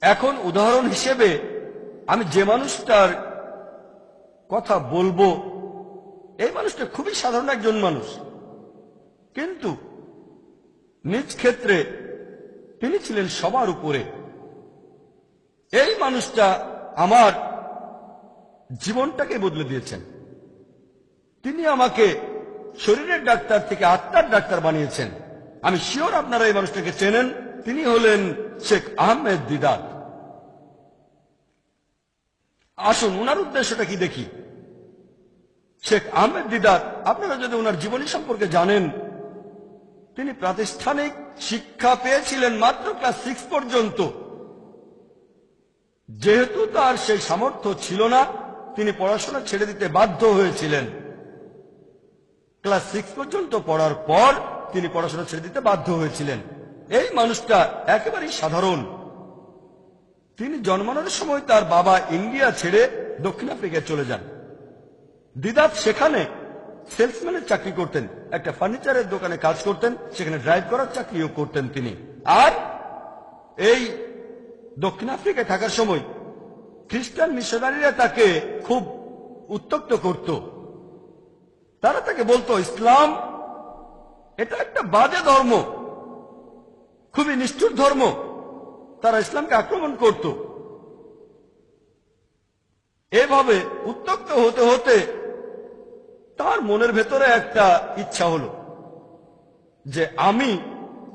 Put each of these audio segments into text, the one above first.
এখন উদাহরণ হিসেবে আমি যে মানুষটার কথা বলবো, এই মানুষটা খুবই সাধারণ একজন মানুষ, কিন্তু নিজ ক্ষেত্রে তিনি ছিলেন সবার উপরে। এই মানুষটা আমার জীবনটাকে বদলে দিয়েছেন। তিনি আমাকে শরীরের ডাক্তার থেকে আত্মার ডাক্তার বানিয়েছেন। আমি শিওর আপনারা এই মানুষটাকে চেনেন। তিনি হলেন শেখ আহমেদ দিদাত। আসুন উনার উদ্দেশ্যটা কি দেখি। শেখ আহমেদ দিদাত, আপনারা যদি ওনার জীবনী সম্পর্কে জানেন, তিনি প্রাতিষ্ঠানিক শিক্ষা পেয়েছিলেন মাত্র ক্লাস 6 পর্যন্ত। যেহেতু তার সেই সামর্থ্য ছিল না, তিনি পড়াশোনা ছেড়ে দিতে বাধ্য হয়েছিলেন। ক্লাস 6 পর্যন্ত পড়ার পর তিনি পড়াশোনা ছেড়ে দিতে বাধ্য হয়েছিলেন। এই মানুষটা একেবারেই সাধারণ। তিনি জন্মানোর সময় তার বাবা ইন্ডিয়া ছেড়ে দক্ষিণ আফ্রিকায় চলে যান। দিদাত সেখানে সেলসম্যানের চাকরি করতেন, একটা ফার্নিচারের দোকানে কাজ করতেন, সেখানে ড্রাইভ করার চাকরিও করতেন তিনি। আর এই দক্ষিণ আফ্রিকায় থাকার সময় খ্রিস্টান মিশনারিরা তাকে খুব উত্ত্যক্ত করত। তারা তাকে বলতো ইসলাম এটা একটা বাজে ধর্ম, খুবই নিষ্ঠুর ধর্ম। তারা ইসলামকে আক্রমণ করত। এভাবে উত্ত্যক্ত হতে হতে তার মনের ভেতরে একটা ইচ্ছা হলো যে আমি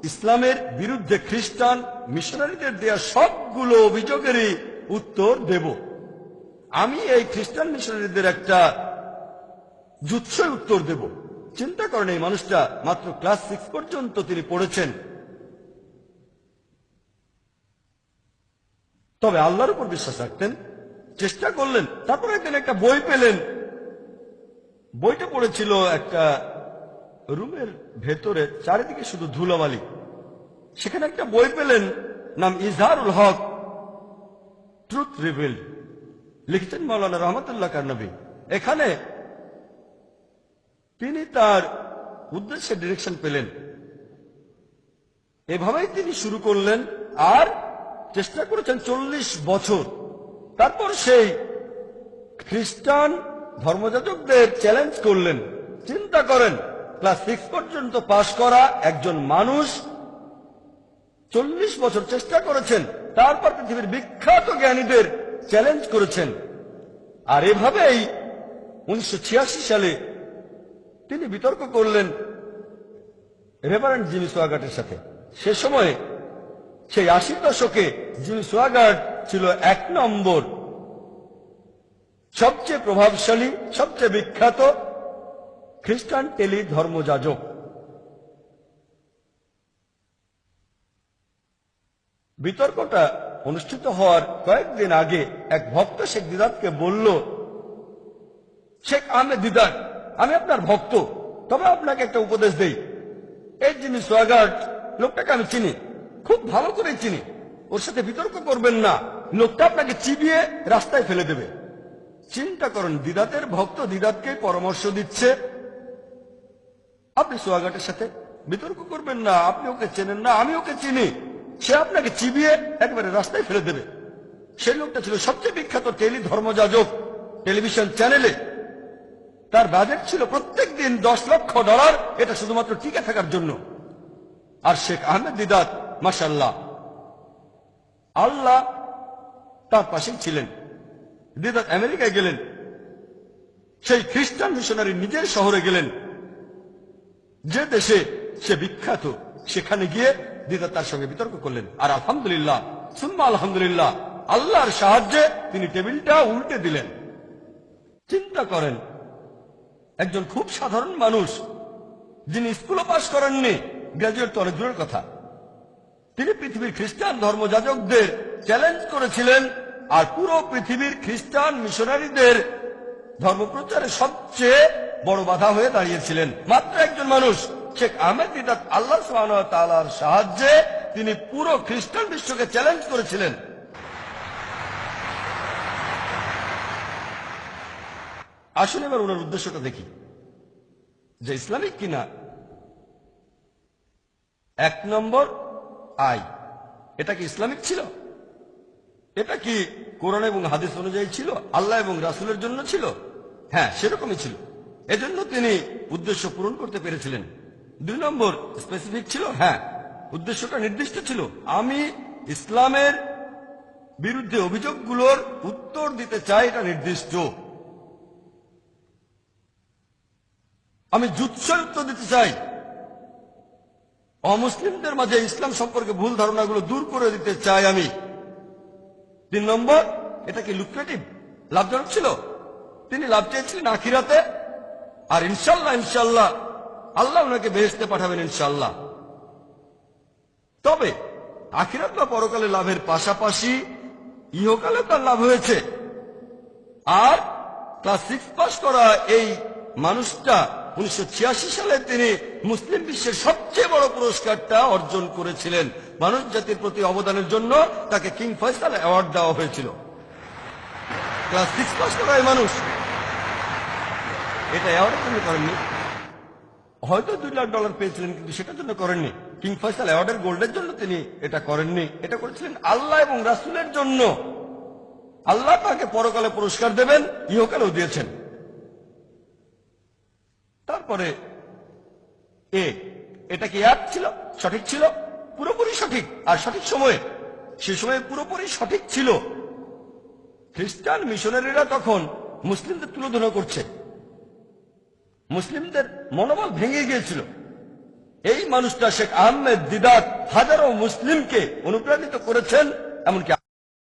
ইসলামের বিরুদ্ধে খ্রিস্টান মিশনারিদের দেয়া সবগুলো অভিযোগেরই উত্তর দেব। আমি এই খ্রিস্টান মিশনারিদের একটা জুৎসই উত্তর দেব। চিন্তা করেন, এই মানুষটা মাত্র ক্লাস 6 পর্যন্ত তিনি পড়েছেন, তবে আল্লাহর উপর বিশ্বাস রাখতেন। চেষ্টা করলেন, তারপর একদিন একটা বই পেলেন। বইটা পড়েছিল একটা রুমের ভেতরে, চারিদিকে শুধু ধুলোবালি। সেখানে একটা বই পেলেন, নাম ইজহারুল হক, ট্রুথ রিভিলড, লিখেছেন মাওলানা রহমতুল্লাহ কারনবী। এখানে তিনি তার উদ্দেশ্যে ডিরেকশন পেলেন। এভাবেই তিনি শুরু করলেন আর চেষ্টা করেছেন 40 বছর। তারপর সেই খ্রিস্টান ধর্মযাজকদের চ্যালেঞ্জ করলেন। চিন্তা করেন, ক্লাস 6 পর্যন্ত পাশ করা একজন মানুষ 40 বছর চেষ্টা করেছেন, তারপর পৃথিবীর বিখ্যাত জ্ঞানীদের চ্যালেঞ্জ করেছেন। আর এভাবেই 1986 সালে তিনি বিতর্ক করলেন রেভারেন্ড জিমি সোয়াগার্টের সাথে। সে সময়ে সেই 80 দশকে জিমি সোয়াগার্ট ছিল 1 নম্বর সবচেয়ে প্রভাবশালী, সবচেয়ে বিখ্যাত খ্রিস্টান টেলি ধর্মযাজক। বিতর্কটা অনুষ্ঠিত হওয়ার কয়েকদিন আগে এক ভক্ত শেখ দিদাতকে বলল, শেখ আহমেদ দিদাত, আমি আপনার ভক্ত, তবে আপনাকে একটা উপদেশ দেই। এই জিমি সোয়াগার্ট লোকটাকে আমি চিনি, খুব ভালো করে চিনি। ওর সাথে বিতর্ক করবেন না, লোকটা আপনাকে চিবিয়ে রাস্তায় ফেলে দেবে। চিন্তা করুন, দিদাতের ভক্ত দিদাতকে পরামর্শ দিচ্ছে, আপনি সোয়াগার্টের সাথে বিতর্ক করবেন না, আপনি ওকে চেনেন না, আমি ওকে চিনি, সে আপনাকে চিবিয়ে একেবারে রাস্তায় ফেলে দেবে। সেই লোকটা ছিল সবচেয়ে বিখ্যাত টেলি ধর্মযাজক, টেলিভিশন চ্যানেলে। তার বাজেট ছিল প্রত্যেক দিন $10 লক্ষ, এটা শুধুমাত্র টিকে থাকার জন্য। আর শেখ আহমেদ দিদাত, মাশাআল্লাহ, আল্লাহ তার পাশেই ছিলেন। দিদাত আমেরিকায় গেলেন, সেই খ্রিস্টান মিশনারি নিজের শহরে গেলেন, যে দেশে সে বিখ্যাত। সেখানে গিয়ে দিদাত তার সঙ্গে বিতর্ক করলেন। আর আলহামদুলিল্লাহ, সুম্মা আলহামদুলিল্লাহ, আল্লাহর সাহায্যে তিনি টেবিলটা উল্টে দিলেন। চিন্তা করেন, একজন খুব সাধারণ মানুষ, যিনি স্কুলও পাশ করেননি, গ্রাজুয়েট তো অনেক দূরের কথা, তিনি পৃথিবীর খ্রিস্টান ধর্মযাজকদের চ্যালেঞ্জ করেছিলেন। আর পুরো পৃথিবীর খ্রিস্টান মিশনারিদের ধর্মপ্রচারে সবচেয়ে বড় বাধা হয়ে দাঁড়িয়েছিলেন মাত্র একজন মানুষ, শেখ আহমেদ দিদাত। আল্লাহ সুবহানাহু ওয়া তাআলার সাহায্যে তিনি পুরো খ্রিস্টান বিশ্বকে চ্যালেঞ্জ করেছিলেন। আসুন এবার ওনার উদ্দেশ্যটা দেখি যে ইসলামিক কিনা। 1 নম্বর, আই, এটা কি ইসলামিক ছিল? এটা কি কোরআন এবং হাদিস অনুযায়ী ছিল, আল্লাহ এবং রাসূলের জন্য ছিল? হ্যাঁ, সেরকমই ছিল। এজন্য তিনি উদ্দেশ্য পূরণ করতে পেরেছিলেন। 2 নম্বর, স্পেসিফিক ছিল। হ্যাঁ, উদ্দেশ্যটা নির্দিষ্ট ছিল। আমি ইসলামের বিরুদ্ধে অভিযোগগুলোর উত্তর দিতে চাই, এটা নির্দিষ্ট। আমি জুৎসই উত্তর দিতে চাই। অমুসলিমদের মাঝে ইসলাম সম্পর্কে ভুল ধারণাগুলো দূর করে দিতে চাই আমি। 3 নম্বর, এটা কি লুক্রেটিভ, লাভজনক ছিল? তিনি লাভ চেয়েছিলেন আখিরাতে, আর ইনশাল্লাহ ইনশাল্লাহ আল্লাহ ওনাকে বেহেশতে পাঠাবেন ইনশাল্লাহ। তবে আখিরাত বা পরকালে লাভের পাশাপাশি ইহকালে তার লাভ হয়েছে। আর ক্লাস 6 পাস করা এই মানুষটা 1986 সালে তিনি মুসলিম বিশ্বের সবচেয়ে বড় পুরস্কারটা অর্জন করেছিলেন। মানুষ জাতির প্রতি অবদানের জন্য তাকে কিং ফয়সাল অ্যাওয়ার্ড দেওয়া হয়েছিল। ক্লাস 6 পাস করা এই মানুষ এটা অ্যাওয়ার্ডের জন্য করেননি, হয়তো $2 লাখ পেয়েছিলেন, কিন্তু সেটার জন্য করেননি। কিং ফয়সাল অ্যাওয়ার্ডের গোল্ডের জন্য তিনি এটা করেননি, এটা করেছিলেন আল্লাহ এবং রাসূলের জন্য। আল্লাহ তাকে পরকালে পুরস্কার দেবেন, ইহকালেও দিয়েছেন। তারপরে এটা কি অ্যাপ ছিল? সঠিক ছিল, পুরোপুরি সঠিক, আর সঠিক সময়ে। সে সময় পুরোপুরি সঠিক ছিল। খ্রিস্টান মিশনারিরা তখন মুসলিমদের তুলোধনা করছে, মুসলিমদের মনোবল ভেঙে গিয়েছিল। এই মানুষটা শেখ আহমেদ দিদাত হাজারো মুসলিমকে অনুপ্রাণিত করেছেন, এমনকি